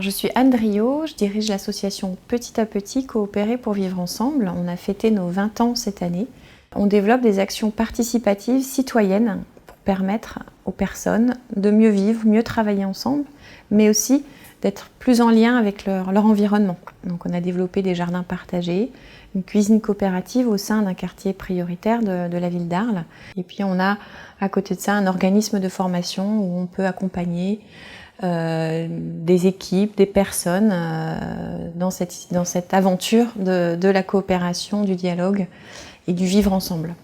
je suis Anne Driot, je dirige l'association Petit à Petit Coopérer pour vivre ensemble. On a fêté nos 20 ans cette année. On développe des actions participatives citoyennes pour permettre aux personnes de mieux vivre, mieux travailler ensemble, mais aussi d'être plus en lien avec leur environnement. Donc on a développé des jardins partagés, une cuisine coopérative au sein d'un quartier prioritaire de la ville d'Arles. Et puis on a à côté de ça un organisme de formation où on peut accompagner des équipes, des personnes dans cette aventure de la coopération, du dialogue et du vivre ensemble.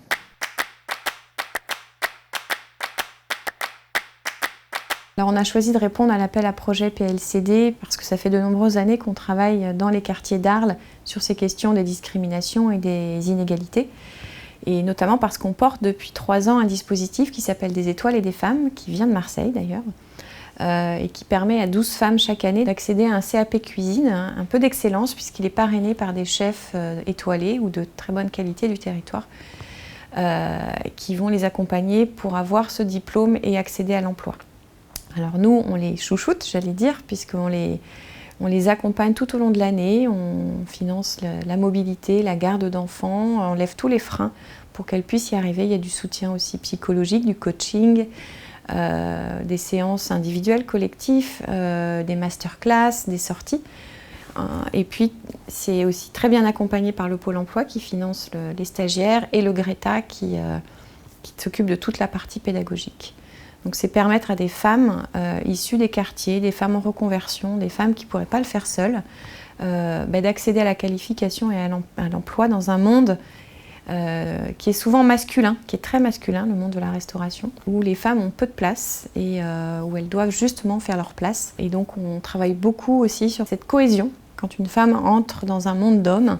Alors on a choisi de répondre à l'appel à projet PLCD parce que ça fait de nombreuses années qu'on travaille dans les quartiers d'Arles sur ces questions des discriminations et des inégalités. Et notamment parce qu'on porte depuis 3 ans un dispositif qui s'appelle Des étoiles et des femmes, qui vient de Marseille d'ailleurs, et qui permet à 12 femmes chaque année d'accéder à un CAP cuisine, un peu d'excellence puisqu'il est parrainé par des chefs étoilés ou de très bonne qualité du territoire, qui vont les accompagner pour avoir ce diplôme et accéder à l'emploi. Alors nous, on les chouchoute, j'allais dire, puisqu'on on les accompagne tout au long de l'année, on finance la mobilité, la garde d'enfants, on lève tous les freins pour qu'elles puissent y arriver. Il y a du soutien aussi psychologique, du coaching, des séances individuelles, collectives, des masterclass, des sorties. Et puis c'est aussi très bien accompagné par le Pôle emploi qui finance les stagiaires et le Greta qui s'occupe de toute la partie pédagogique. Donc c'est permettre à des femmes issues des quartiers, des femmes en reconversion, des femmes qui ne pourraient pas le faire seules, d'accéder à la qualification et à l'emploi dans un monde qui est souvent masculin, qui est très masculin, le monde de la restauration, où les femmes ont peu de place et où elles doivent justement faire leur place. Et donc on travaille beaucoup aussi sur cette cohésion. Quand une femme entre dans un monde d'hommes,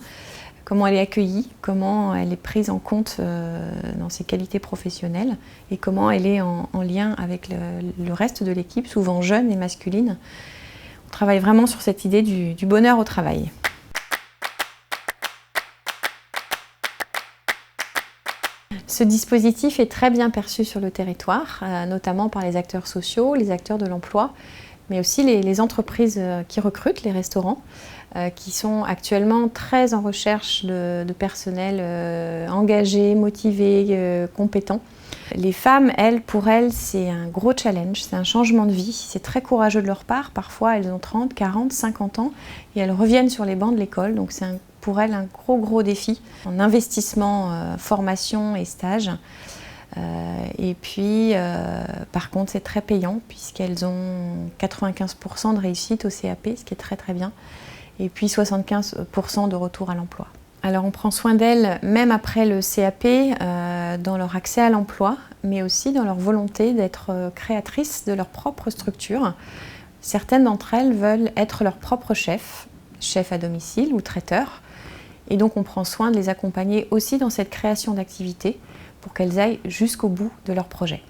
comment elle est accueillie, comment elle est prise en compte dans ses qualités professionnelles et comment elle est en lien avec le reste de l'équipe, souvent jeune et masculine. On travaille vraiment sur cette idée du bonheur au travail. Ce dispositif est très bien perçu sur le territoire, notamment par les acteurs sociaux, les acteurs de l'emploi, mais aussi les entreprises qui recrutent, les restaurants, qui sont actuellement très en recherche de personnel engagé, motivé, compétent. Les femmes, pour elles, c'est un gros challenge, c'est un changement de vie, c'est très courageux de leur part. Parfois, elles ont 30, 40, 50 ans et elles reviennent sur les bancs de l'école, donc c'est pour elles un gros défi en investissement, formation et stage. Et puis, par contre, c'est très payant puisqu'elles ont 95% de réussite au CAP, ce qui est très bien, et puis 75% de retour à l'emploi. Alors on prend soin d'elles même après le CAP, dans leur accès à l'emploi, mais aussi dans leur volonté d'être créatrices de leur propre structure. Certaines d'entre elles veulent être leur propre chef à domicile ou traiteur, et donc on prend soin de les accompagner aussi dans cette création d'activités pour qu'elles aillent jusqu'au bout de leur projet.